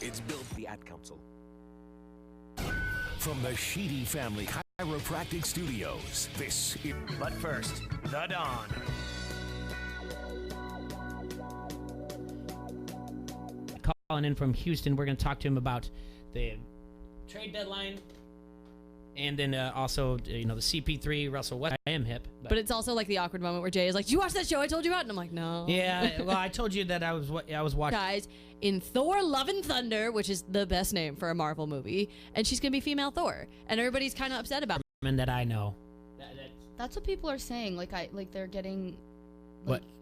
It's built the Ad Council. From the Sheedy Family Chiropractic Studios, this is... But first, The Dawn. Calling in from Houston, we're going to talk to him about the trade deadline, and then also, the CP3, Russell West. I am hip. But it's also like the awkward moment where Jay is like, "Did you watch that show I told you about?" And I'm like, "No." Yeah, well, I told you that I was watching. Guys, in Thor: Love and Thunder, which is the best name for a Marvel movie, and she's going to be female Thor, and everybody's kind of upset about it. And that I know. That's what people are saying. Like they're getting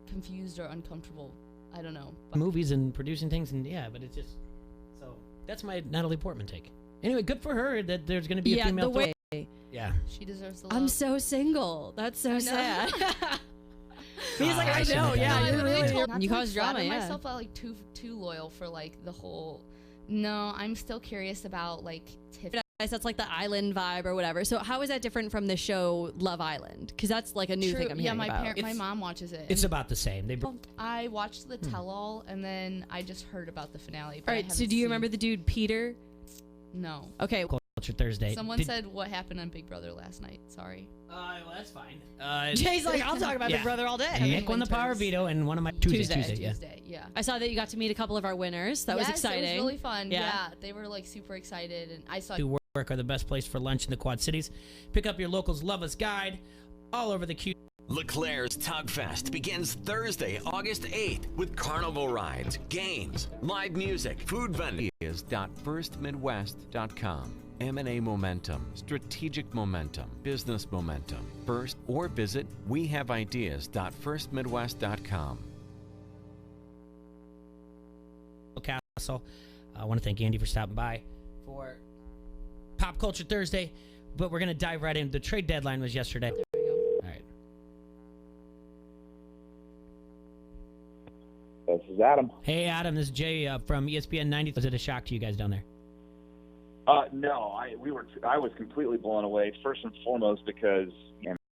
confused or uncomfortable. I don't know. Movies and producing things, and but it's just so. That's my Natalie Portman take. Anyway, good for her that there's going to be a female Thor. Yeah, she deserves the love. I'm so single. That's so sad. He's like, I know. You cause drama. I myself out too loyal for the whole. No, I'm still curious about Tiffany. That's like the island vibe or whatever. So how is that different from the show Love Island? Because that's like a new thing I'm hearing about. My mom watches it. It's about the same. I watched the tell-all, and then I just heard about the finale. All right, so do you remember the dude Peter? No. Okay. Culture Thursday. Someone said what happened on Big Brother last night. Sorry. Well, that's fine. Jay's like, I'll talk about Big Brother all day. And Nick won the power veto, and one of my Tuesday. Yeah. I saw that you got to meet a couple of our winners. That was exciting. It was really fun. Yeah. They were super excited, and I saw. Work are the best place for lunch in the Quad Cities. Pick up your locals Love Us guide all over the Q. LeClaire's Tug Fest begins Thursday, August 8th with carnival rides, games, live music, food vendors. .firstmidwest.com. M&A momentum, strategic momentum, business momentum. First or visit wehaveideas.firstmidwest.com. Castle. I want to thank Andy for stopping by for Pop Culture Thursday, but we're going to dive right in. The trade deadline was yesterday. There we go. All right. This is Adam. Hey, Adam. This is Jay from ESPN 90. Was it a shock to you guys down there? No, I was completely blown away. First and foremost, because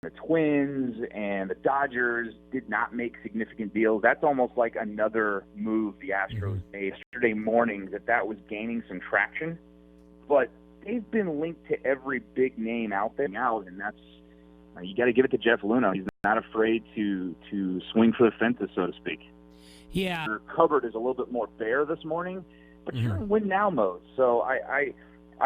the Twins and the Dodgers did not make significant deals. That's almost like another move the Astros made yesterday morning. That was gaining some traction, but they've been linked to every big name out there now, and that's you got to give it to Jeff Luna. He's not afraid to swing for the fences, so to speak. Yeah, your cupboard is a little bit more bare this morning, but you're in win now mode. So I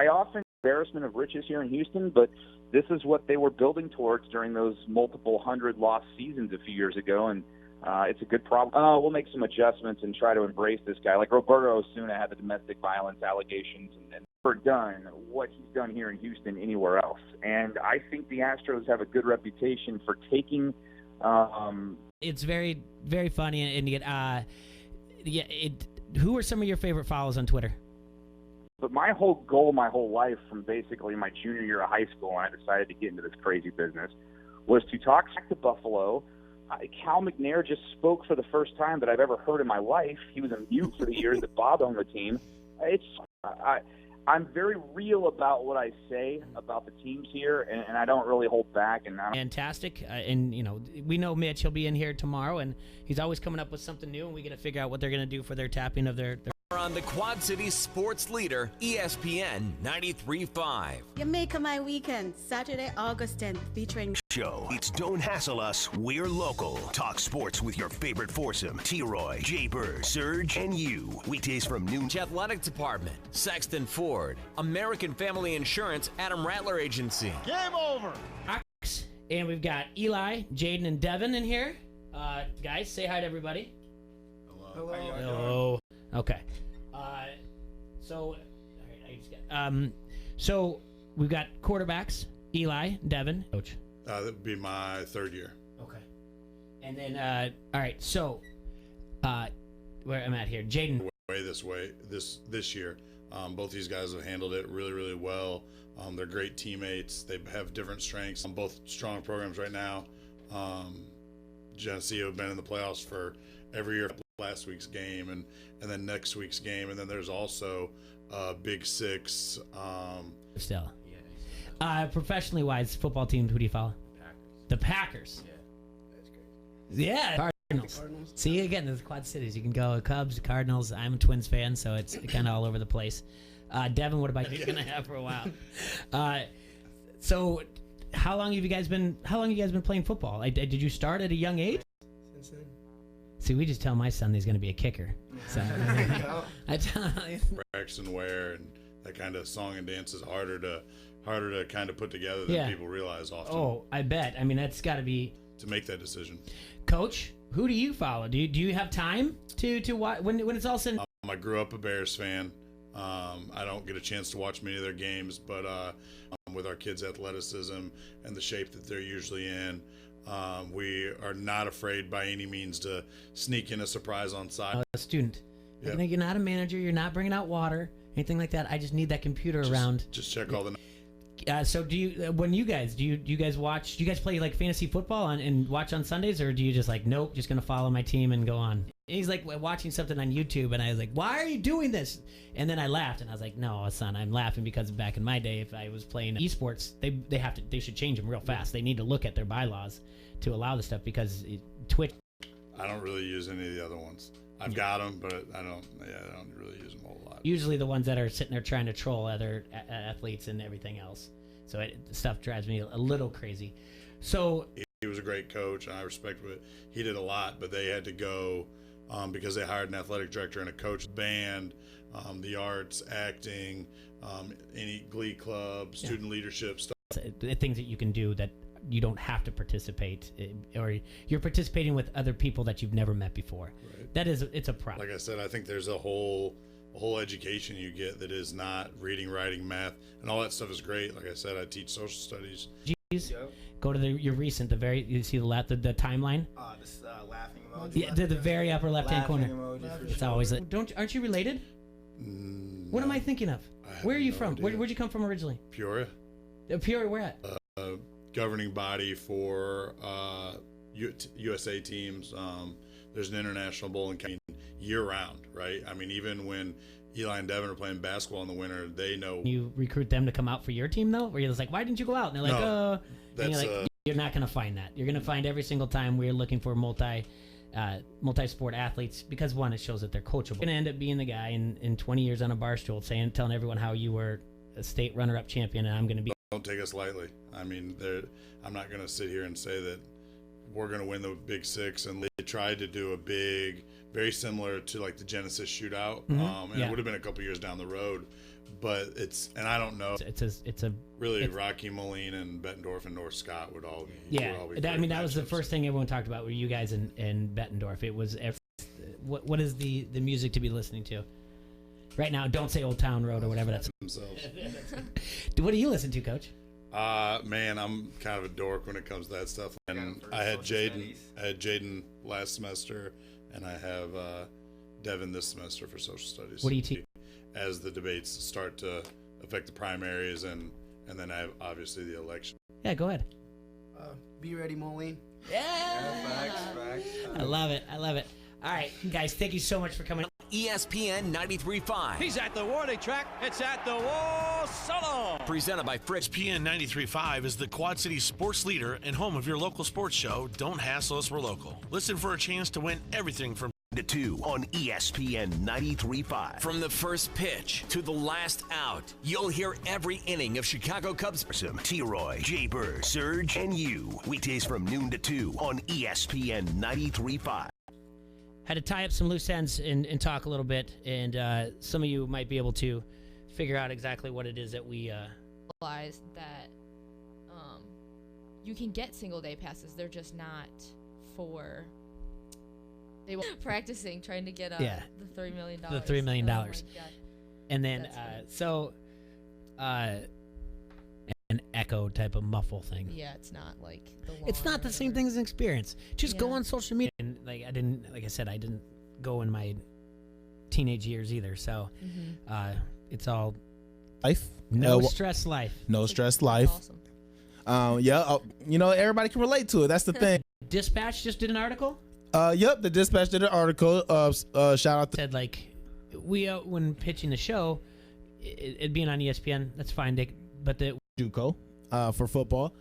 often embarrassment of riches here in Houston, but this is what they were building towards during those multiple 100-loss seasons a few years ago, and it's a good problem. We'll make some adjustments and try to embrace this guy. Like Roberto Osuna had the domestic violence allegations, and never done what he's done here in Houston anywhere else. And I think the Astros have a good reputation for taking. It's very, very funny, and who are some of your favorite follows on Twitter? But my whole goal, my whole life, from basically my junior year of high school when I decided to get into this crazy business, was to talk to Buffalo. Cal McNair just spoke for the first time that I've ever heard in my life. He was a mute for the years that Bob owned the team. I'm very real about what I say about the teams here, and I don't really hold back. Fantastic. And, we know Mitch. He'll be in here tomorrow, and he's always coming up with something new, and we got to figure out what they're going to do for their tapping of their on the Quad Cities sports leader, ESPN 93.5. You make my weekend, Saturday, August 10th, featuring show. It's Don't Hassle Us, We're Local. Talk sports with your favorite foursome, T-Roy, Jay Bird, Serge, and you. Weekdays from noon. Athletic Department, Sexton Ford, American Family Insurance, Adam Rattler Agency. Game over. And we've got Eli, Jaden, and Devin in here. Guys, say hi to everybody. Hello. Hello. Okay. So we've got quarterbacks, Eli, Devin, coach. That would be my third year. Okay. And then, all right. So, where I'm at here, Jaden. This year, both these guys have handled it really, really well. They're great teammates. They have different strengths. Both strong programs right now. Geneseo have been in the playoffs for every year. Last week's game and then next week's game, and then there's also Big Six. Still, professionally wise, football teams. Who do you follow? Packers. The Packers. Yeah, that's crazy. Yeah. Cardinals. See, again, the Quad Cities. You can go Cubs, Cardinals. I'm a Twins fan, so it's kind of all over the place. Devin, what about you? You're gonna have for a while. So, how long have you guys been playing football? Did you start at a young age? Since then. See, we just tell my son he's gonna be a kicker. So, I tell you. Braxton Ware and that kind of song and dance is harder to kind of put together than people realize often. Oh, I bet. I mean, that's got to be to make that decision. Coach, who do you follow? Do you have time to watch when it's all said? I grew up a Bears fan. I don't get a chance to watch many of their games, but with our kids' athleticism and the shape that they're usually in, we are not afraid by any means to sneak in a surprise on side. A student. Yep. You're not a manager. You're not bringing out water, anything like that. I just need that computer around. Just check all the. So do you? When you guys do you guys watch? Do you guys play like fantasy football and watch on Sundays, or do you just like nope, just gonna follow my team and go on? And he's like watching something on YouTube, and I was like, why are you doing this? And then I laughed, and I was like, no, son, I'm laughing because back in my day, if I was playing esports, they should change them real fast. They need to look at their bylaws to allow the stuff because Twitch. I don't really use any of the other ones. I've got them, but I don't really use them a whole lot. Usually the ones that are sitting there trying to troll other athletes and everything else. So the stuff drives me a little crazy. So he was a great coach, and I respect what he did a lot, but they had to go because they hired an athletic director and a coach, band, the arts, acting, any glee club, student leadership stuff. Things that you can do that you don't have to participate, or you're participating with other people that you've never met before. Right. It's a problem. Like I said, I think there's a whole education you get that is not reading, writing, math, and all that stuff is great. Like I said, I teach social studies. Yep. Go to your recent, you see the timeline? This laughing emoji. Yeah, the very upper left-hand corner. It's always aren't you related? No. What am I thinking of? Where are you from? Idea. Where'd you come from originally? Peoria. Peoria, where at? Governing body for USA teams. There's an international bowling year-round, right? I mean, even when Eli and Devin are playing basketball in the winter, they know. You recruit them to come out for your team, though? Or you're just like, why didn't you go out? And they're like, no, and you're like, you're not going to find that. You're going to find every single time we're looking for multi-sport athletes, because one, it shows that they're coachable. You're going to end up being the guy in 20 years on a bar stool telling everyone how you were a state runner-up champion, and I'm going to be. Don't take us lightly. I mean, I'm not going to sit here and say that we're going to win the Big Six, and they tried to do a very similar to like the Genesis shootout, and it would have been a couple years down the road, but and I don't know. It's Rocky Moline and Bettendorf and North Scott would all be. Yeah, I mean that was the first thing everyone talked about. Were you guys in Bettendorf? It was what is the music to be listening to right now? Don't say Old Town Road or whatever that's themselves. What do you listen to, Coach? Man, I'm kind of a dork when it comes to that stuff. And I had Jaden last semester, and I have Devin this semester for social studies. What do you teach? As the debates start to affect the primaries, and then I have obviously the election. Yeah, go ahead. Be ready, Moline. Yeah, facts. I love it. All right, guys, thank you so much for coming. ESPN 93.5. He's at the warning track. It's at the wall. Solo. Presented by Fritz. ESPN 93.5 is the Quad City sports leader and home of your local sports show. Don't hassle us, we're local. Listen for a chance to win everything from to 2 on ESPN 93.5. From the first pitch to the last out, you'll hear every inning of Chicago Cubs. T-Roy, J-Bird, Surge, and you. Weekdays from noon to 2 on ESPN 93.5. Had to tie up some loose ends and talk a little bit, and some of you might be able to figure out exactly what it is that we realized that you can get single day passes. They're just not for they were practicing trying to get the $3 million. The $3 million. Oh, and then an echo type of muffle thing. Yeah, it's not like the it's not the same thing as an experience. Just go on social media. And like I didn't go in my teenage years either. So it's all life. No stress life. No stress life. Awesome. Everybody can relate to it. That's the thing. Dispatch just did an article. Yep, the Dispatch did an article. Shout out to said like we when pitching the show, it being on ESPN, that's fine. But the JUCO for football.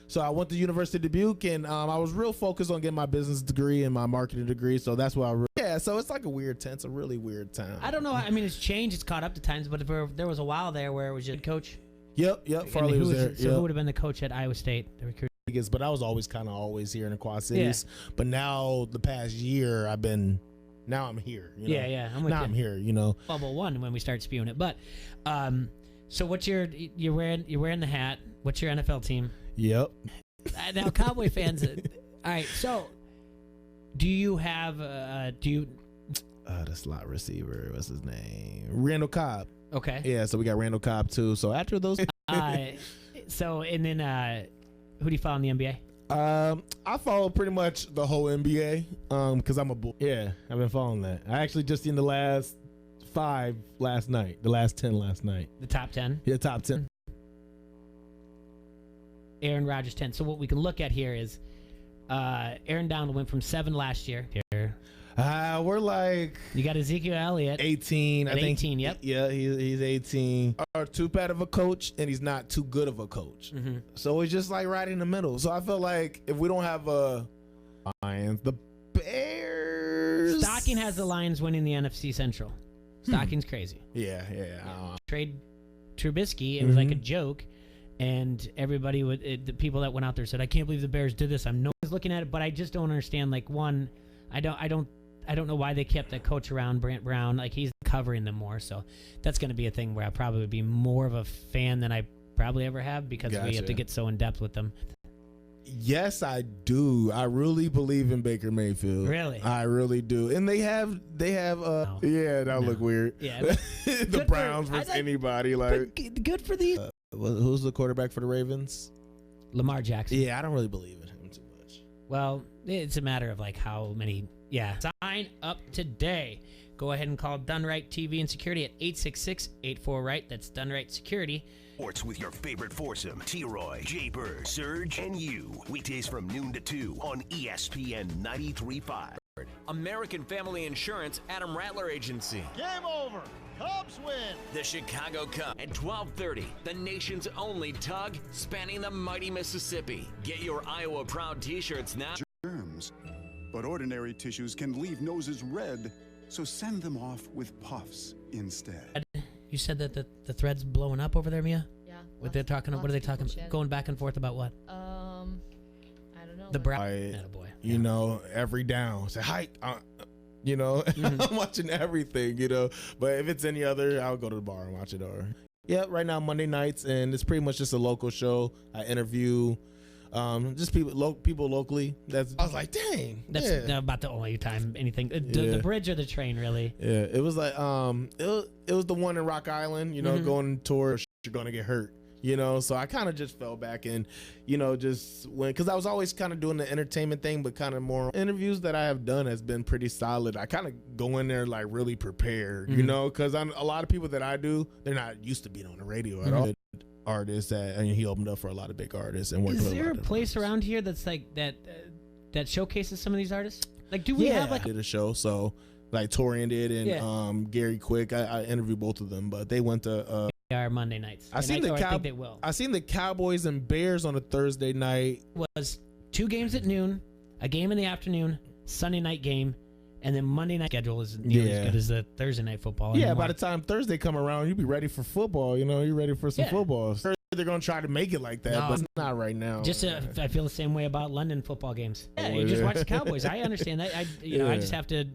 So I went to University of Dubuque, and I was real focused on getting my business degree and my marketing degree. So that's why so it's like a weird time. It's a really weird time. I don't know. I mean, it's changed. It's caught up to times, but there was a while there where it was just coach. Yep. Farley was there. So who would have been the coach at Iowa State? The recruiter. But I was always here in the Quad Cities. Yeah. But now the past year now I'm here. You know? Yeah. I'm here. Bubble one when we start spewing it. But so what's you're wearing the hat? What's your NFL team? Yep. Now Cowboy fans. All right. So do you have the slot receiver? What's his name? Randall Cobb. Okay. Yeah. So we got Randall Cobb too. So after those. So and then who do you follow in the NBA? I follow pretty much the whole NBA because I'm a bull. Yeah, I've been following that. I actually just seen the last 5 last night, the last 10 last night. The top 10? Yeah, top 10. Aaron Rodgers 10. So what we can look at here is Aaron Donald went from 7 last year. We're like... You got Ezekiel Elliott. 18, I think. 18, yep. Yeah, he's 18. Too bad of a coach, and he's not too good of a coach. Mm-hmm. So it's just like right in the middle. So I feel like if we don't have Lions, the Bears... Stocking has the Lions winning the NFC Central. Stocking's crazy. Yeah. Trade Trubisky, it was like a joke. And everybody the people that went out there said, I can't believe the Bears did this. I'm no one's looking at it, but I just don't understand. Like, one, I don't know why they kept that coach around, Brant Brown. Like, he's covering them more. So that's going to be a thing where I'll probably be more of a fan than I probably ever have because we have to get so in depth with them. Yes, I do. I really believe in Baker Mayfield. Really? I really do. And they have no. Yeah, that would look weird. Yeah. The Browns versus anybody. Like, good for these. Who's the quarterback for the Ravens? Lamar Jackson. Yeah, I don't really believe in him too much. Well, it's a matter of like how many. Yeah. Sign up today. Go ahead and call Done Right TV and Security at 866-84-RIGHT. That's Done Right Security. Sports with your favorite foursome, T-Roy, J-Bird, Surge, and you. Weekdays from noon to 2 on ESPN 93.5. American Family Insurance, Adam Rattler Agency. Game over. Cubs win. The Chicago Cubs at 12:30. The nation's only tug spanning the mighty Mississippi. Get your Iowa Proud T-shirts now. Germs, but ordinary tissues can leave noses red, so send them off with puffs instead. You said that the thread's blowing up over there, Mia? Yeah. What they're talking? What are they talking? Going back and forth about what? I don't know. The brown. You know, every down. Say hi. I'm watching everything. But if it's any other, I'll go to the bar and watch it. Or right now Monday nights, and it's pretty much just a local show. I interview. Just people locally. I was like, dang. That's about the only time anything. The bridge or the train, really. Yeah, it was like it was the one in Rock Island. Going towards you're gonna get hurt. So I kind of just fell back and, just went because I was always kind of doing the entertainment thing, but kind of more interviews that I have done has been pretty solid. I kind of go in there like really prepared, because a lot of people that I do, they're not used to being on the radio at all. Artists he opened up for a lot of big artists and worked with a lot of Is there a place around here that's like that showcases some of these artists? Like, do we have like I did a show, so like Torian did and Gary Quick. I interviewed both of them, but they went to our Monday nights. I think they will. I seen the Cowboys and Bears on a Thursday night. Was 2 games at noon, a game in the afternoon, Sunday night game. And then Monday night schedule is nearly as good as the Thursday night football. Yeah, by the time Thursday come around, you'll be ready for football. You're ready for some football. They're going to try to make it like that, but it's not right now. I feel the same way about London football games. Yeah, you just watch the Cowboys. I understand that. I just have to,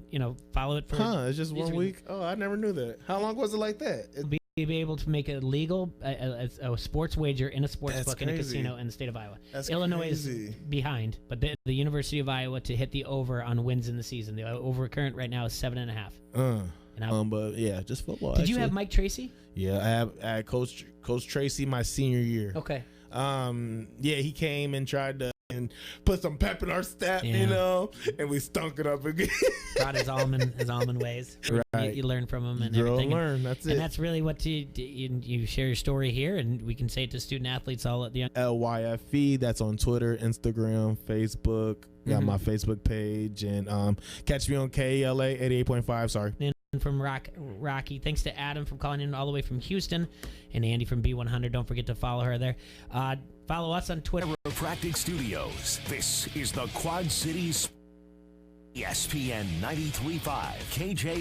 follow it for. It's just 1 week? Oh, I never knew that. How long was it like that? Be able to make a legal a sports wager in a sports book in a casino in the state of Iowa. Illinois is behind, but the University of Iowa to hit the over on wins in the season. The over current right now is 7.5. But yeah, just football. Did you have Mike Tracy? Yeah, I had Coach Tracy my senior year. Okay. He came and tried to put some pep in our step, and we stunk it up again. Brought his almond ways. Right. You learn from him and Grow everything. And learn. That's it. And that's really what you share your story here, and we can say it to student athletes all at the end. LYFE. That's on Twitter, Instagram, Facebook. Got my Facebook page, and catch me on KLA 88.5. Sorry. from Rocky. Thanks to Adam from calling in all the way from Houston, and Andy from B100. Don't forget to follow her there. Follow us on Twitter. Chiropractic Studios. This is the Quad Cities ESPN 93.5 KJ.